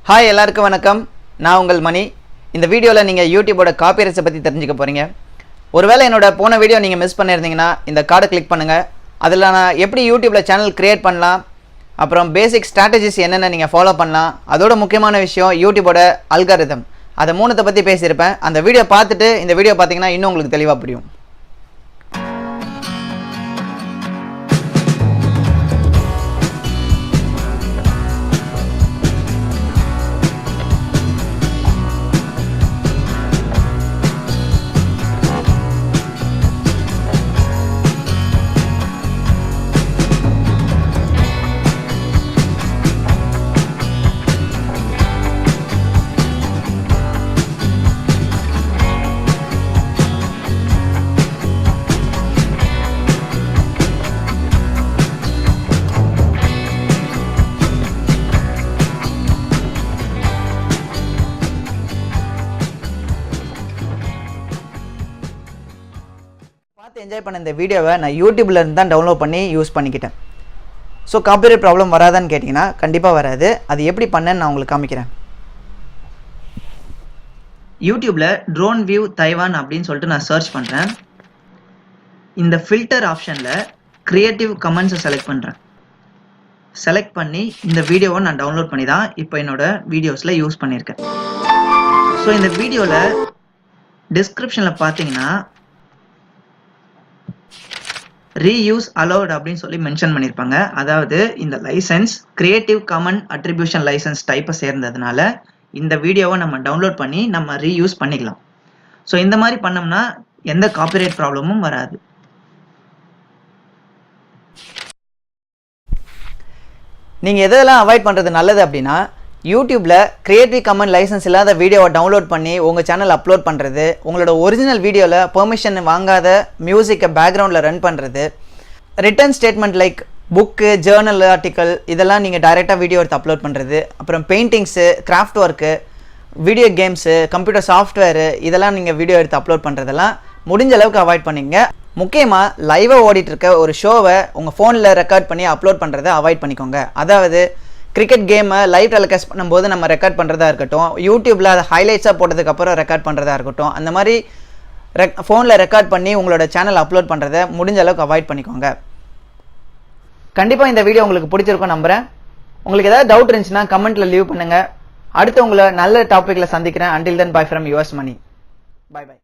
Hi எல்லாருக்கும் வணக்கம். நான் உங்கள் மணி. இந்த வீடியோவில் நீங்கள் யூடியூபோட காப்பிரைட்ஸை பற்றி தெரிஞ்சுக்க போகிறீங்க. ஒருவேளை என்னோட போன வீடியோ நீங்கள் மிஸ் பண்ணியிருந்தீங்கன்னா இந்த கார்டை கிளிக் பண்ணுங்கள். அதில் நான் எப்படி யூடியூப்பில் சேனல் க்ரியேட் பண்ணலாம், அப்புறம் பேசிக் ஸ்ட்ராட்டஜிஸ் என்னென்ன நீங்கள் ஃபாலோ பண்ணலாம், அதோட முக்கியமான விஷயம் யூடியூபோட அல்காரிதம், அதை மூணுத்தை பற்றி பேசியிருப்பேன். அந்த வீடியோ பார்த்துட்டு இந்த வீடியோ பார்த்தீங்கன்னா இன்னும் உங்களுக்கு தெளிவாக புரியும். பார்த்து என்ஜாய் பண்ண இந்த வீடியோவை நான் யூடியூப்ல இருந்து தான் டவுன்லோட் பண்ணி யூஸ் பண்ணிக்கிட்டேன். ஸோ காப்பிரைட் ப்ராப்ளம் வராதான்னு கேட்டிங்கன்னா கண்டிப்பாக வராது. அது எப்படி பண்ணேன்னு நான் உங்களுக்கு காமிக்கிறேன். யூடியூப்பில் ட்ரோன் வியூ தைவான் அப்படின்னு சொல்லிட்டு நான் சர்ச் பண்ணுறேன். இந்த ஃபில்டர் ஆப்ஷனில் க்ரியேட்டிவ் கமெண்ட்ஸை செலக்ட் பண்ணுறேன். செலக்ட் பண்ணி இந்த வீடியோவை நான் டவுன்லோட் பண்ணி தான் இப்போ என்னோட வீடியோஸில் யூஸ் பண்ணியிருக்கேன். ஸோ இந்த வீடியோவில் டிஸ்கிரிப்ஷனில் பார்த்தீங்கன்னா ரீயூஸ் அலோட் அப்படின்னு சொல்லி மென்ஷன் பண்ணியிருப்பாங்க. அதாவது இந்த licence creative common attribution licence டைப்பை சேர்ந்ததுனால இந்த வீடியோவை நம்ம டவுன்லோட் பண்ணி நம்ம ரீயூஸ் பண்ணிக்கலாம். ஸோ இந்த மாதிரி பண்ணோம்னா எந்த காப்பிரைட் ப்ராப்ளமும் வராது. நீங்கள் எதெல்லாம் அவாய்ட் பண்ணுறது நல்லது அப்படின்னா, யூடியூப்பில் கிரியேட்டிவ் காமன் லைசன்ஸ் இல்லாத வீடியோவை டவுன்லோட் பண்ணி உங்கள் சேனல் அப்லோட் பண்ணுறது, உங்களோட ஒரிஜினல் வீடியோவில் பெர்மிஷன் வாங்காத மியூசிக்கை பேக்ரவுண்டில் ரன் பண்ணுறது, return statement like book, journal article இதெல்லாம் நீங்கள் டைரெக்டாக வீடியோ எடுத்து அப்லோட் பண்ணுறது, அப்புறம் paintings, craft work, video games, computer software இதெல்லாம் நீங்கள் வீடியோ எடுத்து அப்லோட் பண்ணுறதெல்லாம் முடிஞ்ச அளவுக்கு அவாய்ட் பண்ணிங்க. முக்கியமாக லைவாக ஓடிட்டு இருக்க ஒரு ஷோவை உங்கள் ஃபோனில் ரெக்கார்ட் பண்ணி அப்லோட் பண்ணுறதை அவாய்ட் பண்ணிக்கோங்க. அதாவது கிரிக்கெட் கேமை லைவ் டெலிகாஸ்ட் பண்ணும்போது நம்ம ரெக்கார்ட் பண்ணுறதா இருக்கட்டும், யூடியூப்பில் அதை ஹைலைட்ஸாக போட்டதுக்கப்புறம் ரெக்கார்ட் பண்ணுறதா இருக்கட்டும், அந்த மாதிரி ஃபோனில் ரெக்கார்ட் பண்ணி உங்களோட சேனல் அப்லோட் பண்ணுறதை முடிஞ்ச அளவுக்கு அவாய்ட் பண்ணிக்கோங்க. கண்டிப்பாக இந்த வீடியோ உங்களுக்கு பிடிச்சிருக்கும் நம்புகிறேன். உங்களுக்கு ஏதாவது டவுட் இருந்துச்சுன்னா கமெண்ட்டில் லீவ் பண்ணுங்கள். அடுத்து உங்களை நல்ல டாப்பிக்கில் சந்திக்கிறேன். Until then bye from yours Mani. Bye by.